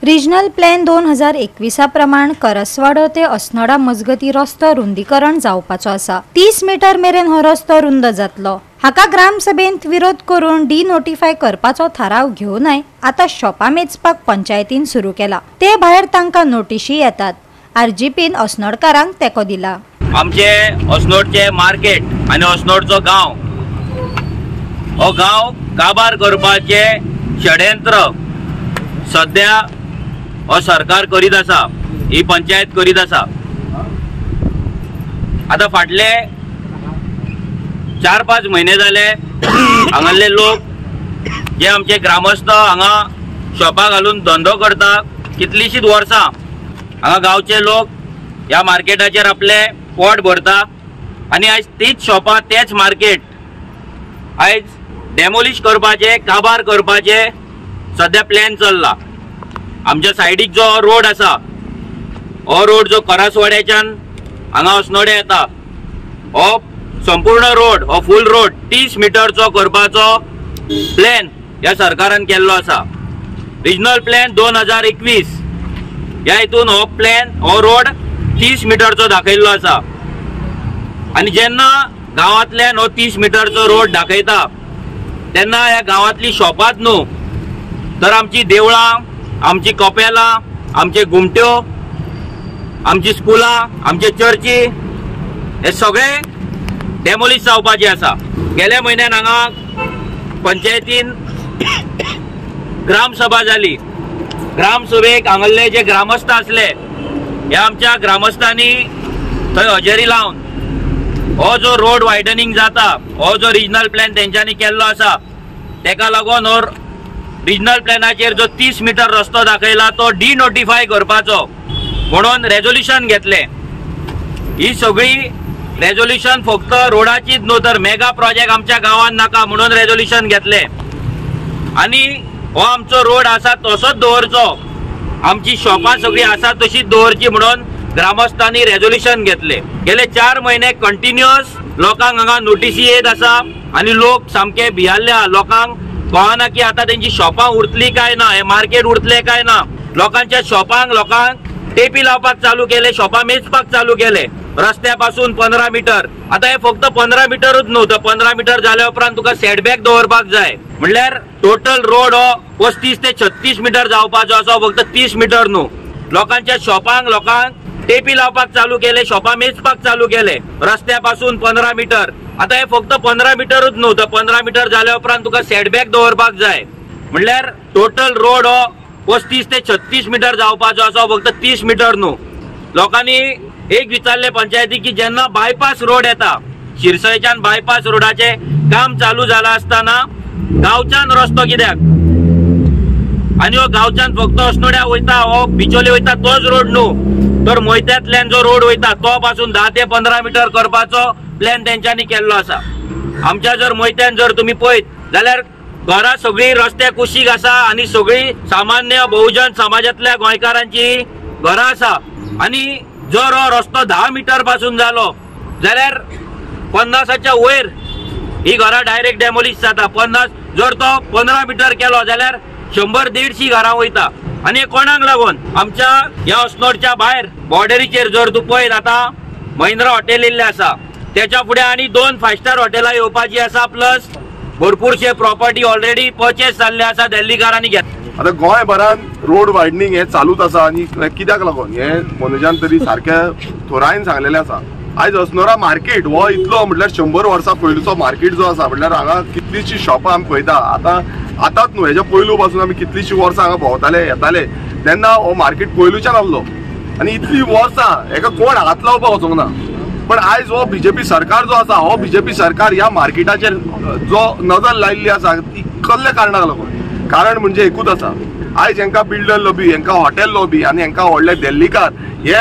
Regional plan 2021 प्रमाण करसवाडो ते अस्नोडा मजगती रस्तो रुंदीकरण जावपाचो आसा। 30 मीटर मेरेन हो रस्तो रुंद जातलो। हाका ग्रामसभेत विरोध करून डिनोटिफाय करपाचो थाराव घेवनय आता शॉपा मेजपाक पंचायतीन सुरू केला। ते भायर तांकां नोटिशी येतात। आरजीपीन अस्नोडकारांक तेको दिला। आमचे अस्नोडचे मार्केट आणि अस्नोडचो गांव हो गांव काबार करपाचे षडयंत्र सध्या हो सरकार करीत आसा, ही पंचायत करीत आसा। आता फाटले 4-5 महिने जाले हांगाले लोक जे आमचे ग्रामस्थ हांगा शॉपा घालून धंदो करता, कितलीशीच वर्सां हांगा गांवचे लोक ह्या मार्केटाचेर आपले पोट भरता आणि आयज तीच शॉपा तेच मार्केट आयज डेमोलिश करपाचे, काबार करपाचे सध्या प्लॅन चल्ला। आमच्या सायडीक जो रोड आसा हो रोड जो करसवाड्याच्यान हांगा अस्नोडे येता हो संपूर्ण रोड हो फुल रोड 30 मीटरचो करपाचो प्लॅन ह्या सरकारान केल्लो आसा। रिजनल प्लॅन 2021 ह्या हितून हो प्लॅन हो रोड 30 मीटरचो दाखयल्लो आसा आणि जेन्ना गांवांतल्यान हो 30 मीटरचो रोड दाखयता तेन्ना ह्या गांवांतली शॉपात न्हू तर आमची देवळां, आमची कपेलां, आमचे घुमट्यो, आमची स्कुलां, आमचे चर्ची हे सगळे डेमोलिश जावपाचे आसा। गेल्या म्हयन्यान हांगा पंचायतीन ग्रामसभा जाली। ग्रामसभेक हांगाले जे ग्रामस्थ आसले ह्या आमच्या ग्रामस्थांनी थंय हजेरी लावन हो जो रोड वायडनिंग जाता हो जो रिजनल प्लॅन तेंच्यांनी केल्लो आसा तेका लागून हो रिजनल प्लॅनाचेर जो 30 मीटर रस्तो दाखयला तो डिनोटिफाय करपाचो म्हणून रेझोल्यूशन घेतले। ही सगळी रेझोल्यूशन फक्त रोडाचीच न्हू तर मेगा प्रोजेक्ट आमच्या गांवांत नाका म्हणून रेझोल्यूशन घेतले आणि हो आमचो रोड आसा तसोच दवरचो, आमची शॉपां सगळी आसा तशीच दवरची म्हणून ग्रामस्थांनी रेझोल्यूशन घेतले। गेले 4 महिने कंटिन्युअस लोकांक हांगा नोटिसी येत आसा आणि लोक सामके भियाल्ले। लोकांक कळना की आता त्यांची शॉपां उरतली काय ना, हे मार्केट उरतले काय ना। लोकांच्या शॉपांक लोकांक टेपी लावपाक चालू केले, शॉपां मेजपाक चालू केले रस्त्यापासून 15 मीटर। आता हे फक्त 15 मीटरच नव्हतं, 15 मीटर झाल्या उपरांत तुका सेटबॅक दवरपाक जाय म्हणल्यार टोटल रोड हो 35 ते 36 मीटर जावपाचो आसा, फक्त 30 मीटर न्हू। लोकांच्या शॉपांक लोकांक टेपी लावपाक चालू केले, शॉपां मेजपाक चालू केले रस्त्यापासून 15 मीटर। आता हे फक्त 15 मीटरच नव्हतं, 15 मीटर झाल्या उपरांत तुका सेटबॅक दवरपाक जाय म्हणल्यार टोटल रोड हो 35 ते 36 मीटर जावपाचो आसा, फक्त 30 मीटर न्हू। लोकांनी एक विचारले पंचायती की जेन्ना बायपास रोड येता शिरसयच्यान बायपास रोडाचे काम चालू जाला आसतना गांवच्यान रस्तो कित्याक आणि हो गांवच्यान फक्त अस्नोड्या वयता हो बिचोले वयता तोच रोड न्हू तर मोयत्यांतल्यान जो रोड वयता तो पासून 10 ते 15 मीटर करपाचो प्लॅन तेंच्यांनी केल्लो आसा। आमच्या जर मोयत्यान जर तुम्ही पळयत जाल्यार घरां सगळी रस्त्या कुशीक आसा आणि सगळी सामान्य बहुजन समाजातल्या गोंयकारांची घरां आसा आणि जर हो रस्तो 10 मीटर पासून जालो जाल्यार 50च्या वयर ही घरां डायरेक्ट डेमोलिश जाता। 50 जर तो 15 मीटर केलो जाल्यार 100-150 घरां वयता आणि हे कोणाक लागून आमच्या ह्या अस्नोडच्या भायर बॉर्डरीचेर जर तू पळयत आता महिंद्रा हॉटेल येयल्ले आसा, त्याच्या फुडें आणि 2 5 स्टार हॉटेलां येवपाची आसा, प्लस भरपूरशे प्रॉपर्टी ऑलरेडी परचेस जाल्ले आसा दिल्लीकारांनी घेत। आता गोंयभरान रोड वायडनिंग हे चालूच आसा आणि कित्याक लागून हे मनोजान तरी सारख्या थोरायन सांगलेले आसा। आयज अस्नोडा मार्केट हो इतलो म्हटल्यार 100 वर्सां पयलींचो मार्केट जो आसा म्हटल्यार हांगा कितलीशी शॉपां आमी पळयता। आतांच न्हू हेच्या पयलू पासून आमी कितलीशी वर्सां हांगा भोंवताले येताले तेन्ना हो मार्केट पयलूच्यान आसलो आणि इतली वर्सां हेका कोण हात लावपाक वचोंक ना। पण आयज हो बीजेपी सरकार जो आसा हो बीजेपी सरकार ह्या मार्केटाचेर जो नजर लायिल्ली आसा ती कसल्या कारणाक लागून कारण म्हणजे एकूच आसा, आयज हांकां बिल्डर लॉबी, हांकां हॉटेल लॉबी आणि हांकां व्हडले दिल्लीकार हे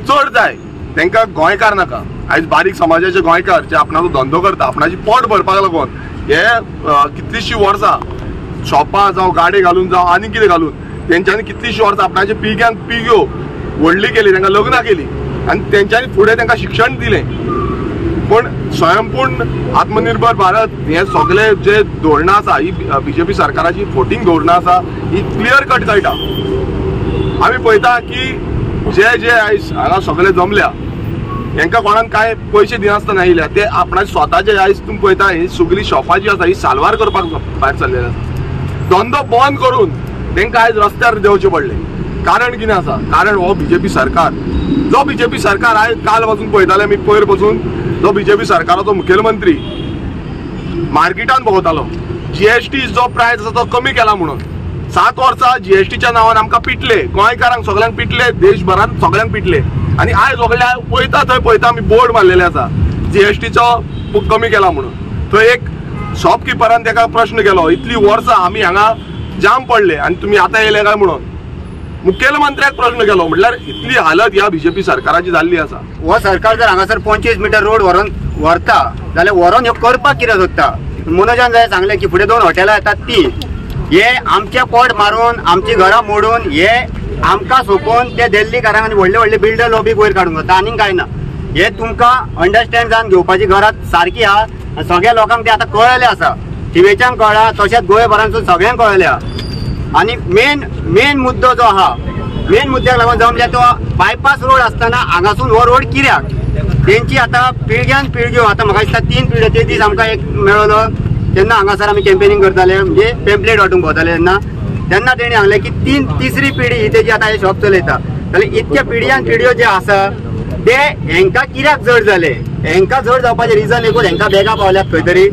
चड जाय, तांकां गोंयकार नाका। आयज बारीक समाजाचे गोंयकार जे आपणाचो धंदो करता, आपणाची पोट भरपाक लागून हे कितलीशी वर्सां शॉपां जावं गाडे घालून जावं आनी कितें घालून तेंच्यांनी कितलीशी वर्सां आपणाचे पिग्यांक पिग्यो व्हडली केली, तांकां लग्नां केली आणि तेंच्यांनी फुडें तांकां शिक्षण दिलें। पण स्वयंपूर्ण आत्मनिर्भर भारत हे सगळे जे धोरणां आसा ही बीजेपी सरकाराची फोटींग धोरणां आसा ही क्लियर कट कळटा। आम्ही पळयता की जे जे आयज हांगा सगळे जमल्या हेंका कोणाक काय पयशे दिनासतना आयल्या ते आपणाचे स्वताचे आयज तुम्ही पळयता ही सगळी शॉपां जी आसा ही साल्वार करपाक भायर सरलेले आसा। धंदो बंद करून तांकां आयज रस्त्यार देंवचे पडले। कारण कितें आसा? कारण हो बीजेपी सरकार, जो बीजेपी सरकार आयज काल पासून पळयताले आमी पयर पासून, जो बीजेपी सरकाराचो मुखेलमंत्री मार्केटान भोंवतालो जीएसटी जो प्रायस आसा तो कमी केला म्हणून। 7 वर्सां जीएसटीच्या नांवान आमकां पिटले, गोंयकारांक सगळ्यांक पिटले, देशभरांत सगळ्यांक पिटले आणि आयज सगळ्या पळयता थंय पळयता आमी बोर्ड मारलेले आसा जीएसटीचो कमी केला म्हणून। थंय एक शॉपकिपरान ताका प्रश्न केलो, इतली वर्सां आमी हांगा जाम पडले आणि तुम्ही आता येयले काय म्हणून मुखेलमंत्र्याक प्रश्न केलो। म्हटल्यार इतली हालत ह्या बीजेपी सरकाराची जाल्ली आसा। हो सरकार जर हांगासर 25 मीटर रोड व्हरता जाल्यार व्हरोन ह्यो करपाक कितें सोदता? मनोजान जाय सांगलें की फुडें 2 हॉटेलां येतात ती हे आमचे पोट मारून आमची घरां मोडून हे आमकां सोपोवन ते दिल्लीकारांक आनी व्हडले व्हडले बिल्डर लॉबीक वयर काडूंक वता, आनीक कांय ना। हे तुमकां अंडरस्टँड जावन घेवपाची गरज सारकी आहा। सगळ्या लोकांक ते आतां कळलेलें आसा, टिवेच्यान कळ्ळा तशेंच गोंयभरांसून सगळ्यांक कळलें आहा। आणि मेन मुद्दो जो आहा, मेन मुद्द्याक लागून जमल्या तो बायपास रोड आसतना हांगासून हो रोड कित्याक तेंची आता पिळग्यान पिळग्यो आता म्हाका दिसता 3 पिळग्यो ते दीस आमकां एक मेळलो तेन्ना हांगासर आमी कॅम्पेनिंग करताले म्हणजे पेम्पलेट वांटूंक भोंवताले तेन्ना तेणी सांगलें की तिसरी पिढी ही तेजी आतां हे शॉप चलयता। जाल्यार इतक्या पिढयान पिढयो जे आसा ते हेंकां कित्याक जड जाले? हेंकां जड जावपाचें रिजन एकूच हेंकां बेगा पावल्यात खंय तरी,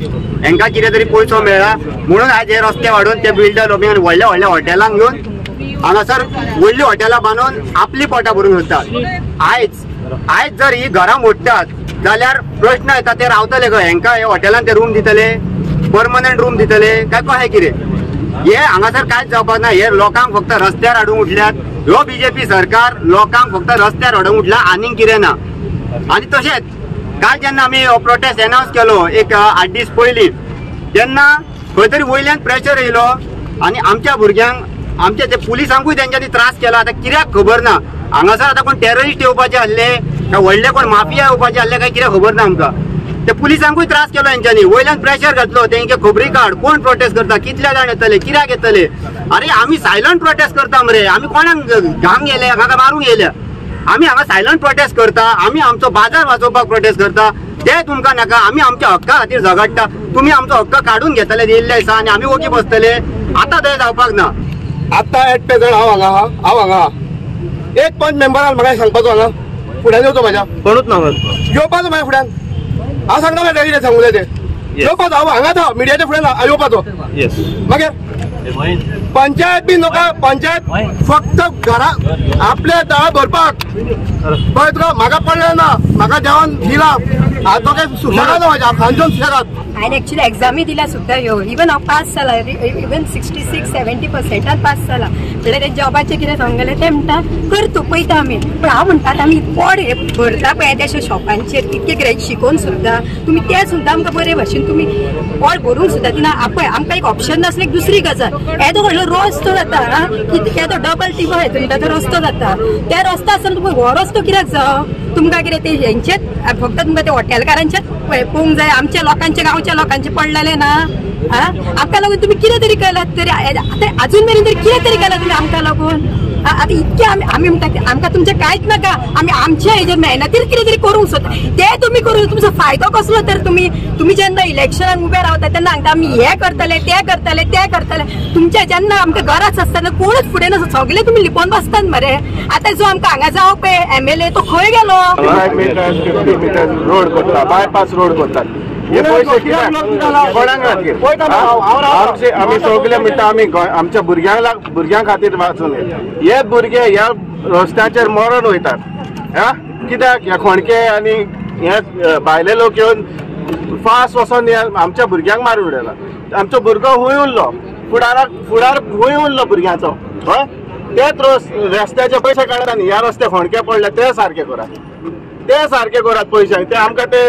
हेंकां कितें तरी पयसो मेळ्ळा म्हणून आयज हे रस्ते वाडून ते बिल्डर लॉबीन व्हडल्या व्हडल्या हॉटेलांक घेवन हांगासर व्हडली हॉटेलां बांदून आपली पोटां भरून वतात। आयज जर ही घरां मोडटात जाल्यार प्रश्न येता ते रावतले खंय? हेंकां हे हॉटेलांत ते रूम दितले, परमनंट रूम दितले काय कशें कितें? हे हांगासर कांयच जावपाक ना। हे लोकांक फक्त रस्त्यार हाडूंक उठल्यात, ह्यो बीजेपी सरकार लोकांक फक्त रस्त्यार हाडूंक उठला, आनीक कितें ना। आनी तशेंच काल जेन्ना आमी हो प्रोटेस्ट अनाउन्स केलो एक 8 दीस पयलीं तेन्ना खंय तरी वयल्यान प्रेशर येयलो आनी आमच्या भुरग्यांक आमच्या ते पुलिसांकूय तेंच्यांनी त्रास केला। आतां कित्याक खबर ना, हांगासर आतां कोण टेररिस्ट येवपाचे आसले काय व्हडले कोण माफिया येवपाचे आसले काय कितें खबर ना आमकां। ते पुलिसांकूय त्रास केलो हेंच्यांनी, वयल्यान प्रेशर घातलो तेंचे खबरी काड, कोण प्रोटेस्ट करता, कितले जाण येतले, कित्याक येतले? अरे आमी सायलंट प्रोटेस्ट करता मरे, आमी कोणाक घांग गेले म्हाका मारूंक येयल्या? आमी हांगा सायलंट प्रोटेस्ट करता, आमी आमचो बाजार वाचोवपाक प्रोटेस्ट करता, ते तुमकां नाका। आमी आमच्या हक्का खातीर झगडटा, तुमी आमचो हक्क काडून घेतले येयल्ले दिसा आनी आमी ओगी बसतले, आतां थंय जावपाक ना। आतां एट प्रेझेंट हांव हांगा एक पंच मेंबरान म्हाका सांगपाचो हांगा फुड्यान येवचो म्हाज्या कोणूच ना येवपाचो म्हाज्या फुड्यान हांव सांगता म्हाका कितें सांगूं जाय तें येवपाचो हांव हांगा तो मिडियाच्या फुड्यान येवपाचो मागीर पंचायत बी नका पंचायत फक्त घरा आपले तळा भरपाक पळय तुका म्हाका पडलें ना म्हाका जेवण दिला तो काय सुशेगाद म्हाज्या खांचो सुशेगाद हांवें एक्चुअली एग्जामी दिल्या सुद्दां ह्यो इवन हांव पास जाला इवन 66-70% पास जाला म्हणल्यार ते जॉबाचें कितें सांगलें ते म्हणटा कर तूं पळयता आमी पूण हांव म्हणटात आमी पोड हे भरता पळय येद्या अशा शॉपांचेर कितके ग्रेड शिकोवन सुद्दां तुमी ते सुद्दां आमकां बरे भाशेन तुमी पोड भरूंक सुद्दां दिना पळय आमकां एक ऑप्शन नासलें दुसरी गजाल येदो व्हडलो रस्तो जाता येदो डबल टिबल येता म्हणटा तो रस्तो जाता त्या रस्ता आसतना तुमकां हो रस्तो कित्याक जावं तुमकां कितें ते हेंचेच फक्त तुमकां ते हॉटेलकारांचेच पळोवंक जाय आमच्या लोकांचे गांवच्या लोकांचे पडलेले ना आमकां लागून तुमी कितें तरी केलात तरी अजून मेरेन तरी कितें तरी केलां तुमी आमकां लागून आतां इतके आमी म्हणटा आमकां तुमचें कांयच नाका आमी आमच्या हेजेर मेहनतीर कितें तरी करूंक सोदता ते तुमी करून तुमचो फायदो कसलो तर तुमी जेन्ना इलेक्शनाक उबे रावता तेन्ना सांगता आमी हे करतले ते करतले ते करतले तुमचे जेन्ना आमकां गरज आसतना कोणूच फुडें नासता सगळे तुमी लिपोवन बसतात मरे आतां जो आमकां हांगा जावं पळय MLA तो खंय गेलो 5 मीटर 50 मीटर रोड करता बायपास रोड करतात हे पयशे कित्याक कोणाक खातीर आमी सगळे म्हणटा आमी आमच्या भुरग्यां खातीर वाचून हे भुरगे ह्या रस्त्याचेर मरण वयतात कित्याक ह्या खोणके आनी हे भायले लोक येवन फास्ट वचोन आमच्या भुरग्यांक मारून उडयला आमचो भुरगो खूंय उरलो फुडार खूंय उरलो भुरग्याचो हय तेच रस्त्याचे पयशे काडटा आनी ह्या रस्ते खोणके पडले ते सारके करात पयशे ते आमकां ते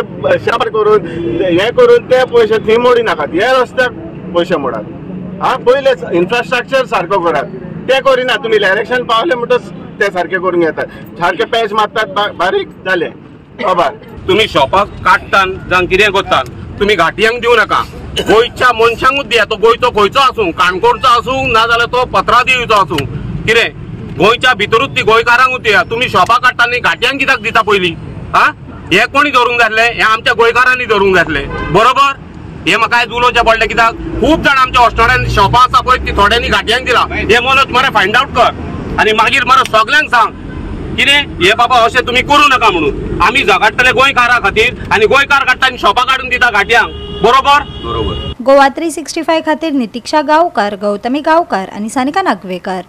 शार करून हे करून ते पयशे थंय मोडी नाकात हे रस्त्याक पयशे मोडात पयलेच इन्फ्रास्ट्रक्चर सारको करात ते करिना तुमी इलेक्शन पावले म्हणटच ते सारके करून घेतात सारके पॅच मारतात बारीक जाले खबर तुम्ही शॉपाक काडटान जावं कितें करतात तुम्ही घाटयांक दिवं नाका गोंयच्या मनशांकूच दिया तो गोंयचो खंयचो आसूं काणकोणचो आसूं नाजाल्यार तो पत्रादिवचो आसूं कितें गोंयच्या भितरूच ती गोंयकारांक दिया. तुम्ही शॉपा काडटानी घाट्यांक कित्याक दिता पयलीं? हा, हे कोणी धरूंक जातले? हे आमच्या गोंयकारांनी धरूंक जातले, बरोबर? हे म्हाका आयज उलोवचें पडलें, कित्याक खूब जाण आमच्या हॉस्टेलांत शॉपां आसा पळय ती थोड्यांनी घाट्यांक दिला. हे मनोज मरे फायंड आउट कर आनी मागीर मरे सगळ्यांक सांग कितें हे बाबा अशें तुमी करूं नाका म्हणून. आमी झगडटले गोंयकारा खातीर आनी गोंयकार काडटा आनी शॉपां काडून दिता घाट्यांक, बरोबर? बरोबर. गोवा 365 खातीर नितीक्षा गांवकार, गौतमी गांवकार आणि सानिका नागवेकर.